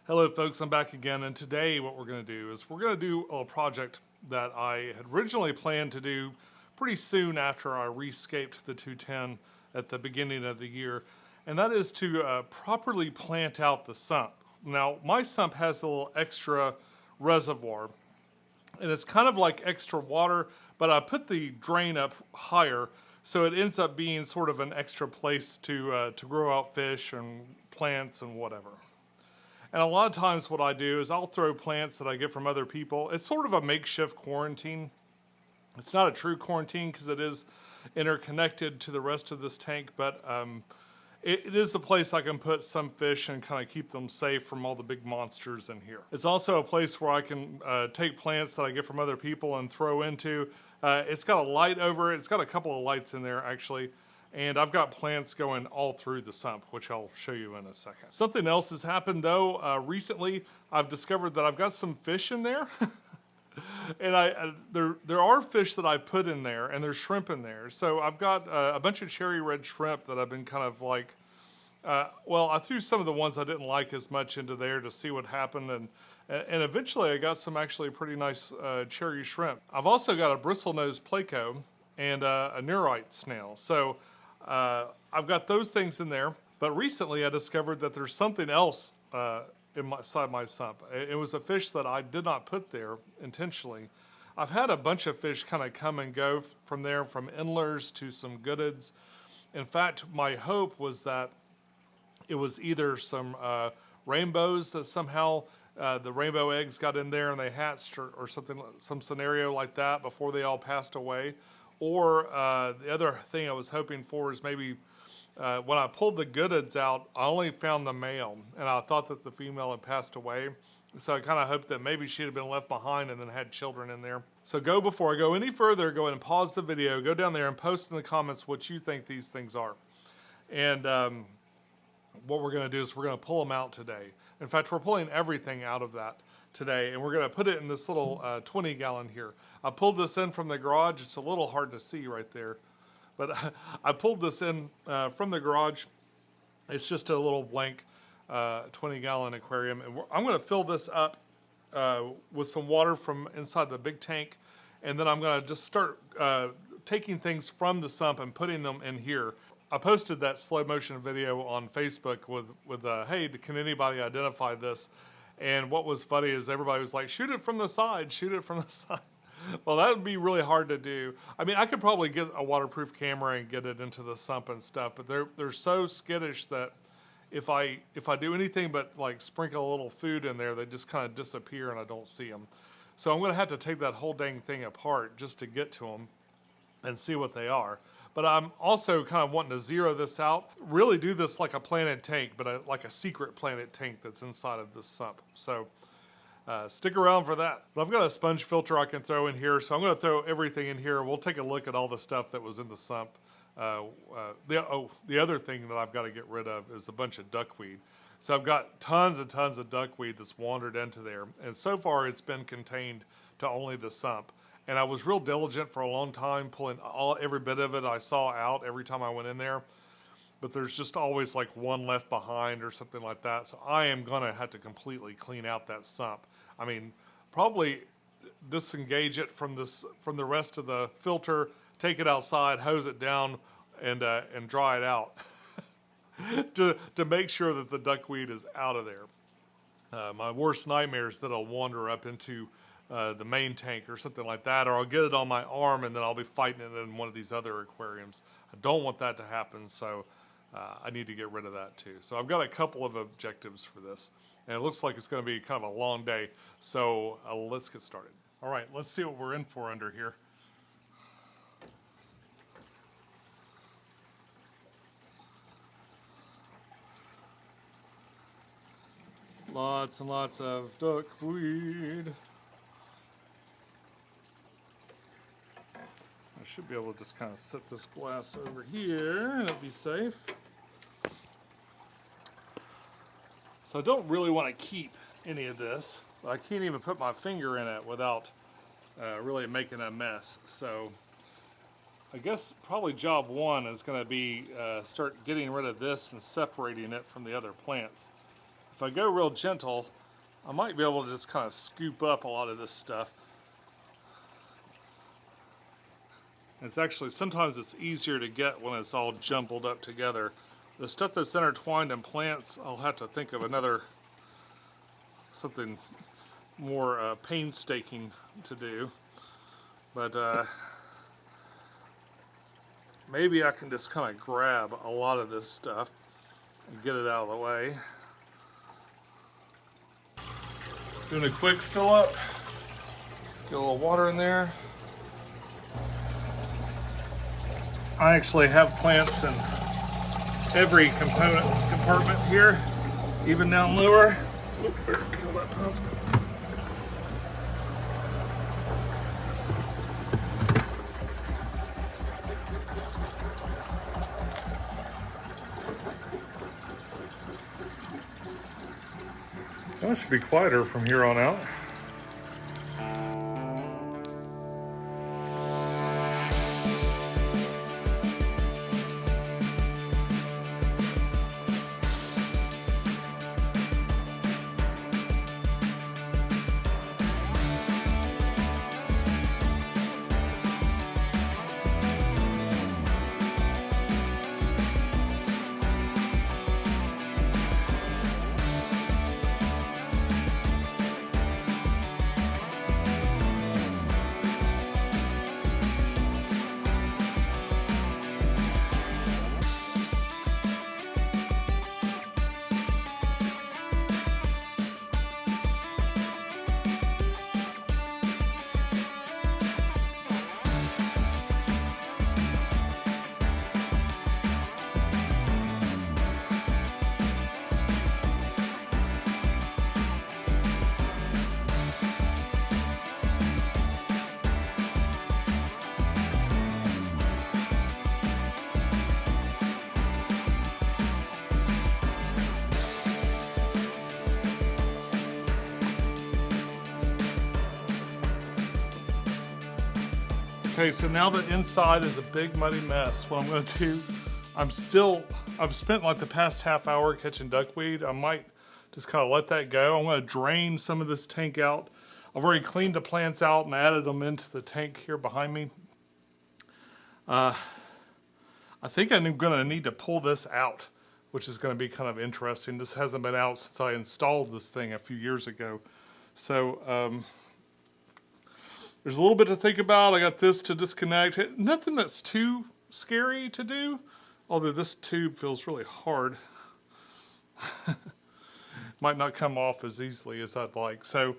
Hello folks, I'm back again, and today what we're going to do is we're going to do a project that I had originally planned to do pretty soon after I rescaped the 210 at the beginning of the year, and that is to properly plant out the sump. Now, my sump has a little extra reservoir, and it's kind of like extra water, but I put the drain up higher, so it ends up being sort of an extra place to grow out fish and plants and whatever. And a lot of times what I do is I'll throw plants that I get from other people. It's sort of a makeshift quarantine. It's not a true quarantine because it is interconnected to the rest of this tank, but it is a place I can put some fish and kind of keep them safe from all the big monsters in here. It's also a place where I can take plants that I get from other people and throw into. It's got a light over it. It's got a couple of lights in there actually. And I've got plants going all through the sump, which I'll show you in a second. Something else has happened though. Recently, I've discovered that I've got some fish in there. And there are fish that I put in there, and there's shrimp in there. So I've got a bunch of cherry red shrimp that I've been kind of like, well, I threw some of the ones I didn't like as much into there to see what happened, and eventually I got some actually pretty nice cherry shrimp. I've also got a bristlenose pleco and a neurite snail. So I've got those things in there, but recently I discovered that there's something else inside my sump. It was a fish that I did not put there intentionally. I've had a bunch of fish kind of come and go from there, from endlers to some goodeds. In fact, my hope was that it was either some rainbows that somehow the rainbow eggs got in there and they hatched, or something, some scenario like that before they all passed away. Or the other thing I was hoping for is maybe when I pulled the goodeds out, I only found the male, and I thought that the female had passed away. So I kind of hoped that maybe she had been left behind and then had children in there. So before I go any further, go ahead and pause the video, go down there and post in the comments what you think these things are. And what we're going to do is we're going to pull them out today. In fact, we're pulling everything out of that today, and we're going to put it in this little 20-gallon here. I pulled this in from the garage. It's a little hard to see right there, but I pulled this in from the garage. It's just a little blank 20-gallon aquarium, and I'm going to fill this up with some water from inside the big tank, and then I'm going to just start taking things from the sump and putting them in here. I posted that slow motion video on Facebook with hey, can anybody identify this? And what was funny is everybody was like, shoot it from the side, shoot it from the side. Well, that would be really hard to do. I mean, I could probably get a waterproof camera and get it into the sump and stuff, but they're so skittish that if I do anything but like sprinkle a little food in there, they just kind of disappear and I don't see them. So I'm going to have to take that whole dang thing apart just to get to them and see what they are. But I'm also kind of wanting to zero this out, really do this like a planted tank, but like a secret planted tank that's inside of this sump. So stick around for that. But I've got a sponge filter I can throw in here, so I'm going to throw everything in here. We'll take a look at all the stuff that was in the sump. The other thing that I've got to get rid of is a bunch of duckweed. So I've got tons and tons of duckweed that's wandered into there, and so far it's been contained to only the sump. And I was real diligent for a long time, pulling every bit of it I saw out every time I went in there. But there's just always like one left behind or something like that. So I am going to have to completely clean out that sump. I mean, probably disengage it from the rest of the filter, take it outside, hose it down, and dry it out to make sure that the duckweed is out of there. My worst nightmare is that I'll wander up into the main tank or something like that, or I'll get it on my arm and then I'll be fighting it in one of these other aquariums. I don't want that to happen, so I need to get rid of that too. So I've got a couple of objectives for this, and it looks like it's going to be kind of a long day, so let's get started. All right, let's see what we're in for under here. Lots and lots of duckweed. I should be able to just kind of set this glass over here and it'll be safe. So I don't really want to keep any of this. I can't even put my finger in it without really making a mess. So I guess probably job one is going to be start getting rid of this and separating it from the other plants. if I go real gentle, I might be able to just kind of scoop up a lot of this stuff. It's actually, sometimes it's easier to get when it's all jumbled up together. The stuff that's intertwined in plants, I'll have to think of something more painstaking to do. But maybe I can just kind of grab a lot of this stuff and get it out of the way. Doing a quick fill up. Get a little water in there. I actually have plants in every compartment here, even down lower. Oop, better kill that pump. Well, it should be quieter from here on out. Okay, so now the inside is a big muddy mess. What I'm gonna do, I've spent like the past half hour catching duckweed. I might just kind of let that go. I'm gonna drain some of this tank out. I've already cleaned the plants out and added them into the tank here behind me. I think I'm gonna need to pull this out, which is gonna be kind of interesting. This hasn't been out since I installed this thing a few years ago. So, there's a little bit to think about. I got this to disconnect. Nothing that's too scary to do, although this tube feels really hard. Might not come off as easily as I'd like. So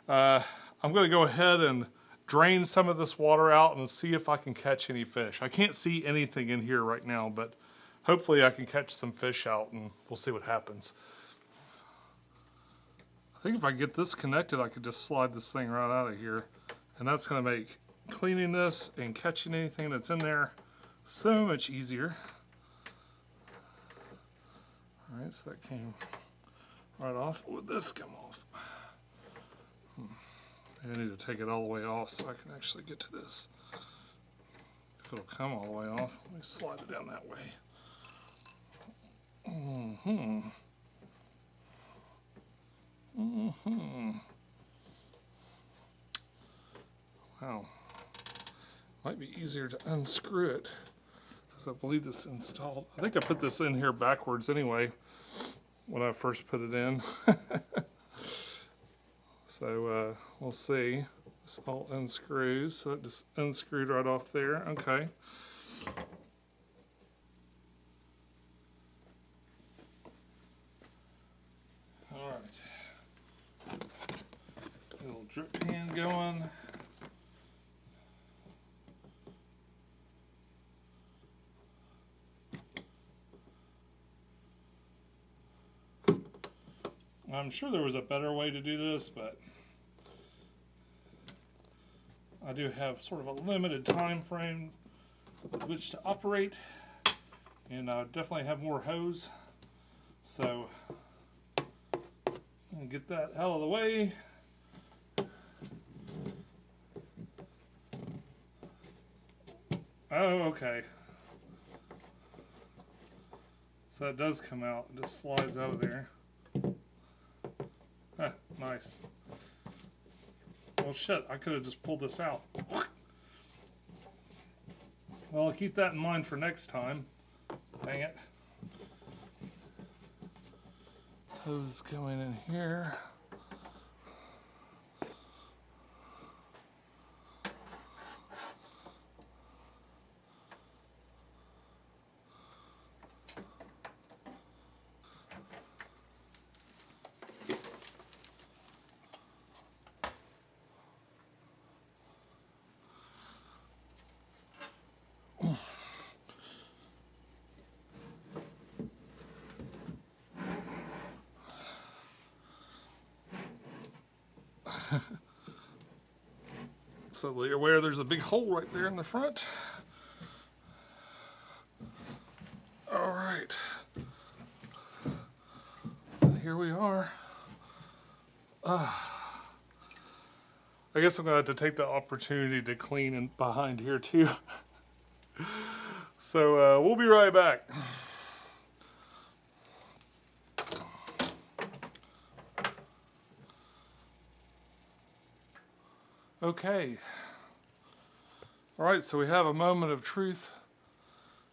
I'm going to go ahead and drain some of this water out and see if I can catch any fish. I can't see anything in here right now, but hopefully I can catch some fish out and we'll see what happens. I think if I get this connected, I could just slide this thing right out of here. And that's going to make cleaning this and catching anything that's in there so much easier. All right, so that came right off. Would this come off? I need to take it all the way off so I can actually get to this. If it'll come all the way off, let me slide it down that way. Wow, might be easier to unscrew it because I believe this installed. I think I put this in here backwards anyway when I first put it in. So we'll see. This all unscrews, so it just unscrewed right off there. Okay. All right. Little drip pan going. I'm sure there was a better way to do this, but I do have sort of a limited time frame with which to operate, and I definitely have more hose, so I'm going to get that out of the way. Oh, okay. So it does come out, it just slides out of there. Nice. Well, shit, I could have just pulled this out. Well, I'll keep that in mind for next time. Dang it. Toes going in here. So you're aware there's a big hole right there in the front. All right. Here we are. I guess I'm going to have to take the opportunity to clean in behind here too. So we'll be right back. Okay. All right, so we have a moment of truth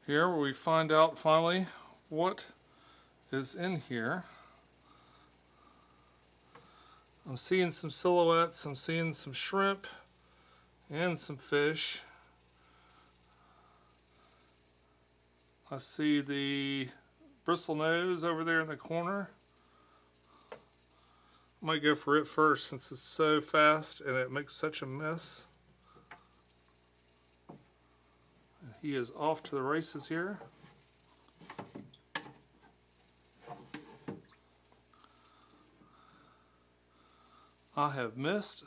here where we find out finally what is in here. I'm seeing some silhouettes, I'm seeing some shrimp and some fish. I see the bristlenose over there in the corner. Might go for it first since it's so fast and it makes such a mess. And he is off to the races here. I have missed.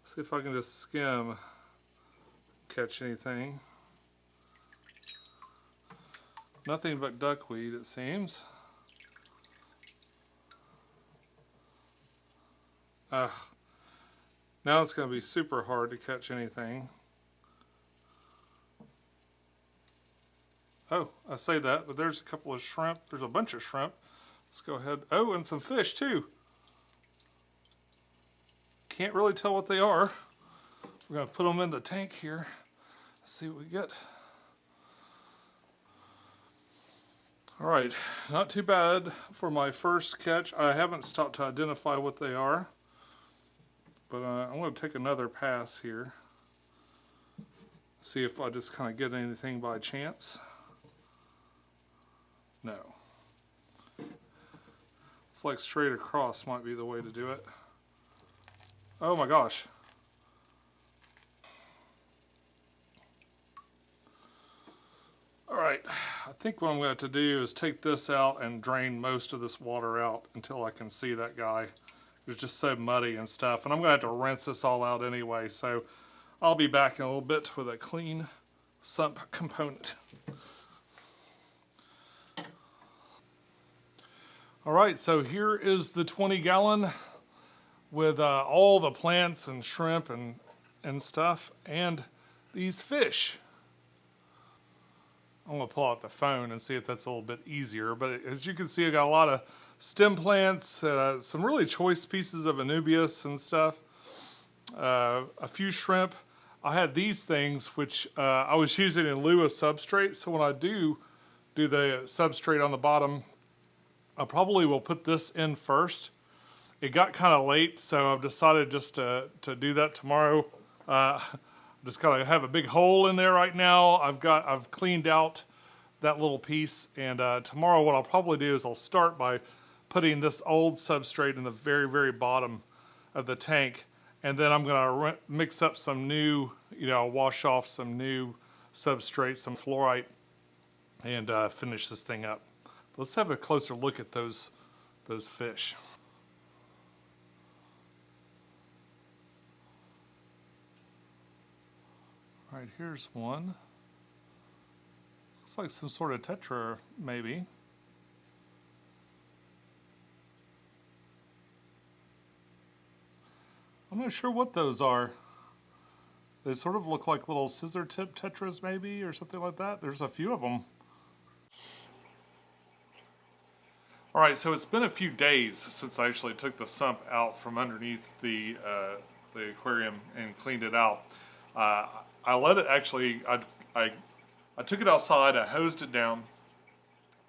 See if I can just skim, catch anything. Nothing but duckweed, it seems. Now it's going to be super hard to catch anything. Oh, I say that, but there's a couple of shrimp. There's a bunch of shrimp. Let's go ahead. Oh, and some fish too. Can't really tell what they are. We're going to put them in the tank here. Let's see what we get. All right, not too bad for my first catch. I haven't stopped to identify what they are, but I'm going to take another pass here. See if I just kind of get anything by chance. No. It's like straight across might be the way to do it. Oh my gosh. Alright, I think what I'm going to have to do is take this out and drain most of this water out until I can see that guy. It's just so muddy and stuff, and I'm going to have to rinse this all out anyway, so I'll be back in a little bit with a clean sump component. Alright, so here is the 20-gallon with all the plants and shrimp and stuff, and these fish. I'm going to pull out the phone and see if that's a little bit easier. But as you can see, I got a lot of stem plants, some really choice pieces of anubias and stuff, a few shrimp. I had these things, which I was using in lieu of substrate. So when I do the substrate on the bottom, I probably will put this in first. It got kind of late, so I've decided just to do that tomorrow. Just kind of have a big hole in there right now. I've cleaned out that little piece, and tomorrow what I'll probably do is I'll start by putting this old substrate in the very, very bottom of the tank, and then I'm going to mix up some new, wash off some new substrate, some fluorite, and finish this thing up. Let's have a closer look at those fish. All right, here's one. Looks like some sort of tetra, maybe. I'm not sure what those are. They sort of look like little scissor tip tetras, maybe, or something like that. There's a few of them. All right, so it's been a few days since I actually took the sump out from underneath the aquarium and cleaned it out. I let it actually. I took it outside. I hosed it down.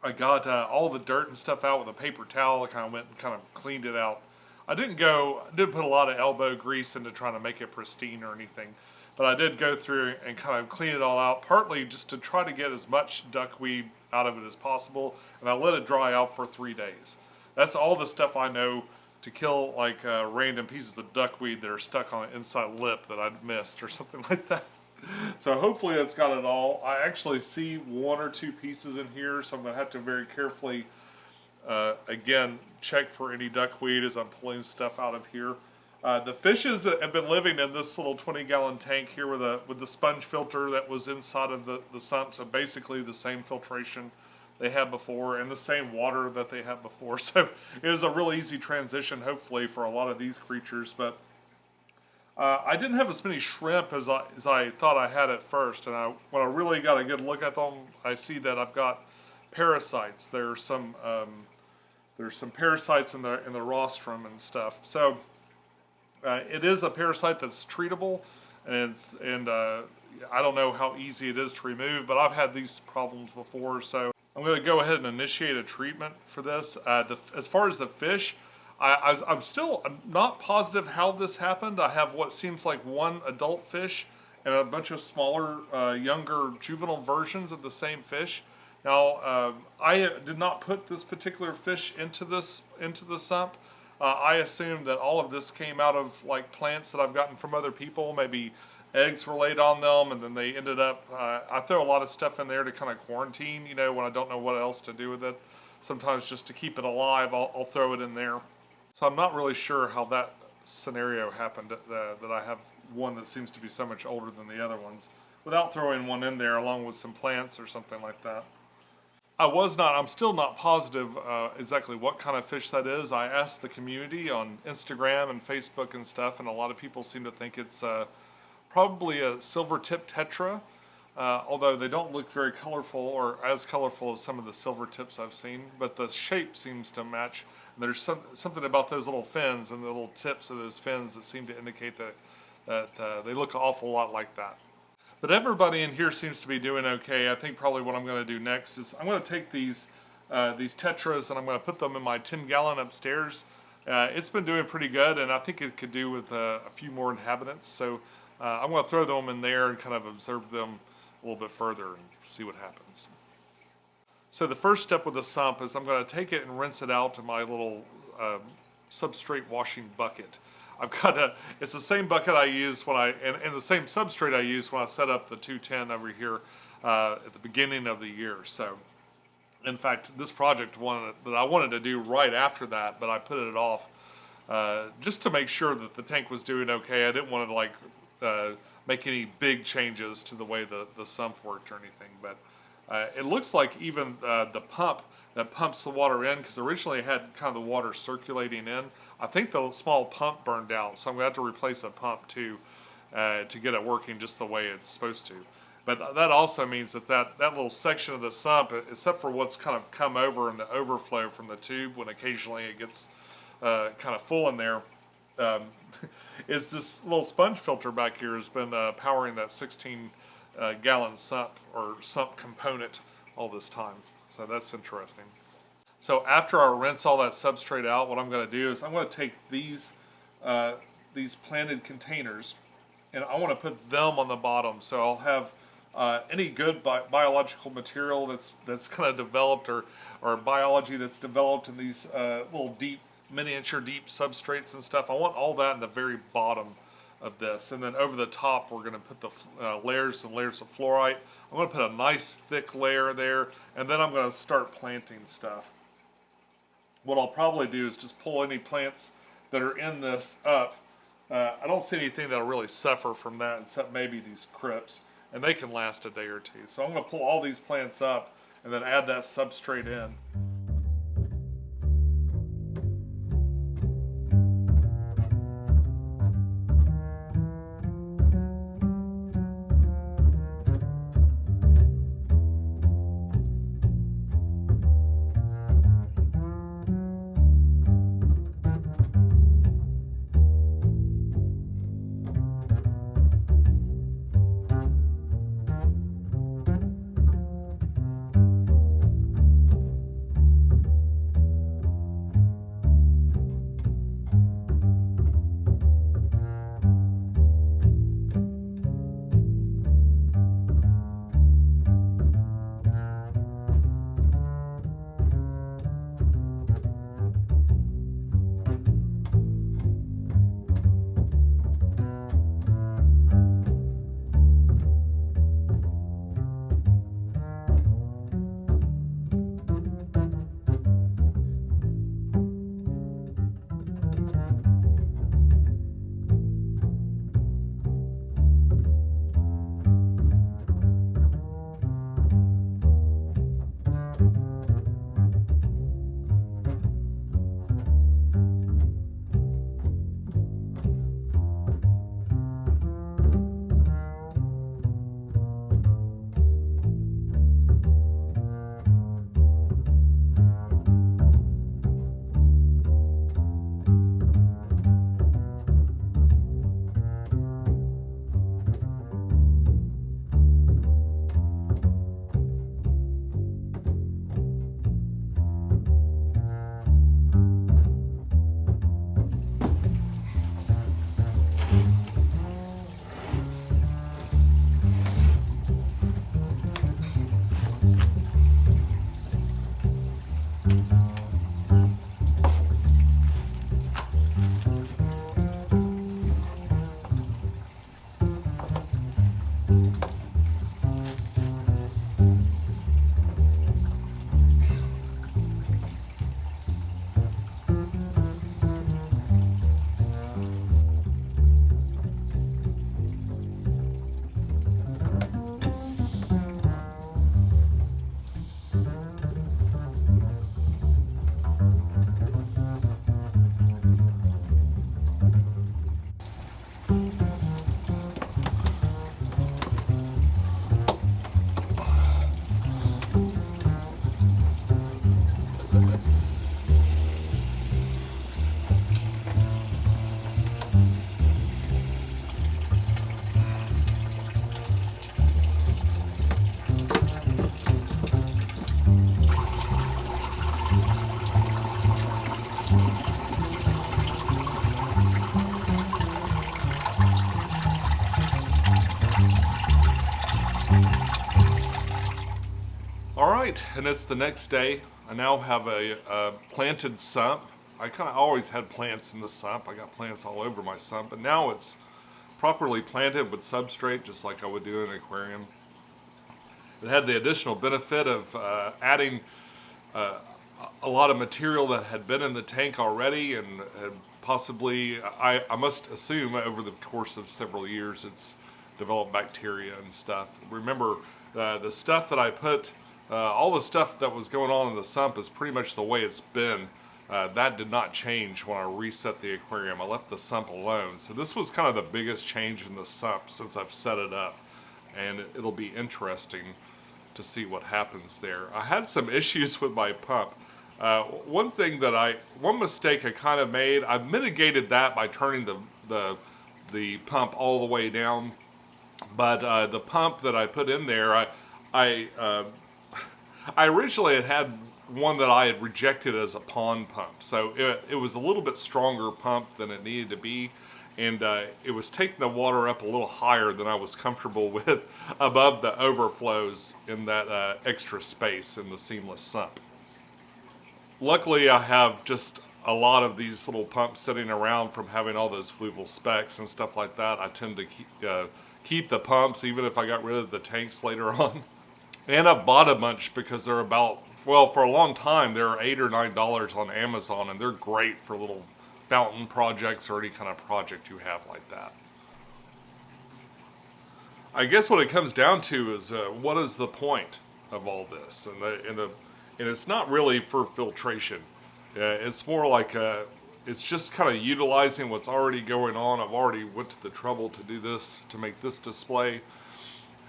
I got all the dirt and stuff out with a paper towel. I kind of went and kind of cleaned it out. I didn't put a lot of elbow grease into trying to make it pristine or anything, but I did go through and kind of clean it all out, partly just to try to get as much duckweed out of it as possible, and I let it dry out for 3 days. That's all the stuff I know to kill like random pieces of duckweed that are stuck on the inside lip that I missed or something like that. So hopefully that's got it all. I actually see 1 or 2 pieces in here, so I'm going to have to very carefully, again, check for any duckweed as I'm pulling stuff out of here. The fishes that have been living in this little 20-gallon tank here with the sponge filter that was inside of the sump, so basically the same filtration they had before and the same water that they had before. So it was a real easy transition, hopefully, for a lot of these creatures. But I didn't have as many shrimp as I thought I had at first, and when I really got a good look at them, I see that I've got parasites. There's some parasites in the rostrum and stuff. So it is a parasite that's treatable, and I don't know how easy it is to remove, but I've had these problems before, so I'm going to go ahead and initiate a treatment for this. As far as the fish, I'm still not positive how this happened. I have what seems like 1 adult fish and a bunch of smaller, younger juvenile versions of the same fish. Now, I did not put this particular fish into the sump. I assumed that all of this came out of like plants that I've gotten from other people. Maybe eggs were laid on them, and then they ended up. I throw a lot of stuff in there to kind of quarantine, when I don't know what else to do with it. Sometimes just to keep it alive, I'll throw it in there. So I'm not really sure how that scenario happened, that I have one that seems to be so much older than the other ones, without throwing one in there along with some plants or something like that. I'm still not positive exactly what kind of fish that is. I asked the community on Instagram and Facebook and stuff, and a lot of people seem to think it's probably a silver-tipped tetra, although they don't look very colorful or as colorful as some of the silver tips I've seen, but the shape seems to match. And there's something about those little fins and the little tips of those fins that seem to indicate that they look an awful lot like that. But everybody in here seems to be doing okay. I think probably what I'm going to do next is I'm going to take these tetras and I'm going to put them in my 10-gallon upstairs. It's been doing pretty good, and I think it could do with a few more inhabitants. So I'm going to throw them in there and kind of observe them a little bit further and see what happens. So the first step with the sump is I'm going to take it and rinse it out to my little substrate washing bucket. It's the same bucket I use and the same substrate I used when I set up the 210 over here at the beginning of the year. So, in fact, this project that I wanted to do right after that, but I put it off just to make sure that the tank was doing okay. I didn't want to make any big changes to the way the sump worked or anything. But it looks like even the pump that pumps the water in, because originally it had kind of the water circulating in. I think the small pump burned out, so I'm going to have to replace a pump too to get it working just the way it's supposed to. But that also means that little section of the sump, except for what's kind of come over in the overflow from the tube when occasionally it gets kind of full in there, is this little sponge filter back here has been powering that 16-gallon sump or sump component all this time. So that's interesting. So after I rinse all that substrate out, what I'm going to do is I'm going to take these planted containers and I want to put them on the bottom. So I'll have any good biological material that's kind of developed or biology that's developed in these little miniature deep substrates and stuff. I want all that in the very bottom of this, and then over the top we're going to put the layers and layers of fluorite. I'm going to put a nice thick layer there, and then I'm going to start planting stuff. What I'll probably do is just pull any plants that are in this up. I don't see anything that'll really suffer from that except maybe these crypts, and they can last a day or two. So I'm going to pull all these plants up and then add that substrate in. All right, and it's the next day. I now have a planted sump. I kind of always had plants in the sump. I got plants all over my sump, but now it's properly planted with substrate, just like I would do in an aquarium. It had the additional benefit of adding a lot of material that had been in the tank already, and possibly, I must assume, over the course of several years, it's developed bacteria and stuff. Remember, the stuff that I put, all the stuff that was going on in the sump is pretty much the way it's been. That did not change when I reset the aquarium. I left the sump alone. So this was kind of the biggest change in the sump since I've set it up. And it'll be interesting to see what happens there. I had some issues with my pump. One mistake I kind of made, I've mitigated that by turning the pump all the way down. But the pump that I put in there, I originally had one that I had rejected as a pond pump. So it was a little bit stronger pump than it needed to be. And it was taking the water up a little higher than I was comfortable with above the overflows in that extra space in the seamless sump. Luckily, I have just a lot of these little pumps sitting around from having all those fluval specks and stuff like that. I tend to keep the pumps even if I got rid of the tanks later on. And I've bought a bunch because they're about, well, for a long time, they're $8 or $9 on Amazon, and they're great for little fountain projects or any kind of project you have like that. I guess what it comes down to is what is the point of all this? And it's not really for filtration. It's more like it's just kind of utilizing what's already going on. I've already went to the trouble to do this, to make this display.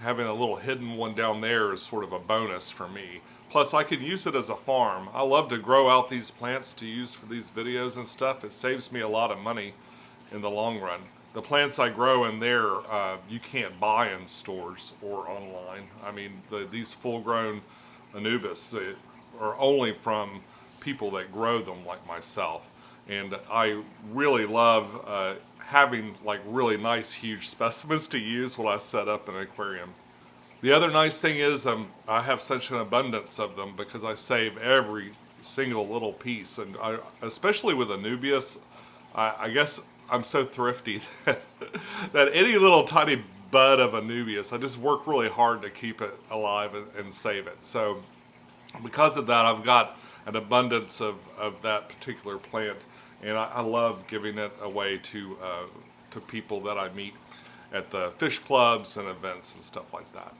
Having a little hidden one down there is sort of a bonus for me. Plus, I can use it as a farm. I love to grow out these plants to use for these videos and stuff. It saves me a lot of money in the long run. The plants I grow in there, you can't buy in stores or online. I mean, these full-grown Anubis, they are only from people that grow them like myself. And I really love having like really nice, huge specimens to use when I set up an aquarium. The other nice thing is I have such an abundance of them because I save every single little piece, and especially with Anubias, I guess I'm so thrifty that any little tiny bud of Anubias, I just work really hard to keep it alive and save it. So because of that, I've got an abundance of that particular plant, and I love giving it away to people that I meet at the fish clubs and events and stuff like that.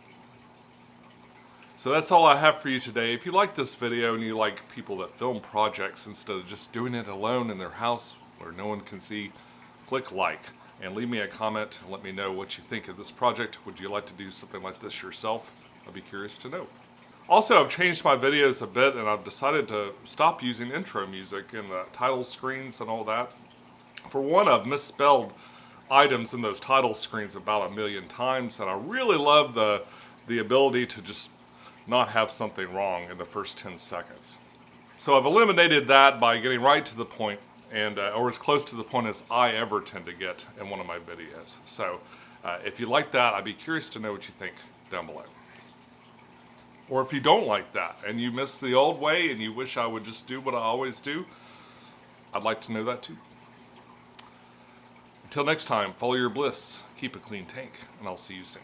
So that's all I have for you today. If you like this video and you like people that film projects instead of just doing it alone in their house where no one can see, click like and leave me a comment and let me know what you think of this project. Would you like to do something like this yourself? I'd be curious to know. Also, I've changed my videos a bit, and I've decided to stop using intro music in the title screens and all that. For one, I've misspelled items in those title screens about 1,000,000 times, and I really love the ability to just not have something wrong in the first 10 seconds. So I've eliminated that by getting right to the point, and or as close to the point as I ever tend to get in one of my videos. So if you like that, I'd be curious to know what you think down below. Or if you don't like that and you miss the old way and you wish I would just do what I always do, I'd like to know that too. Until next time, follow your bliss, keep a clean tank, and I'll see you soon.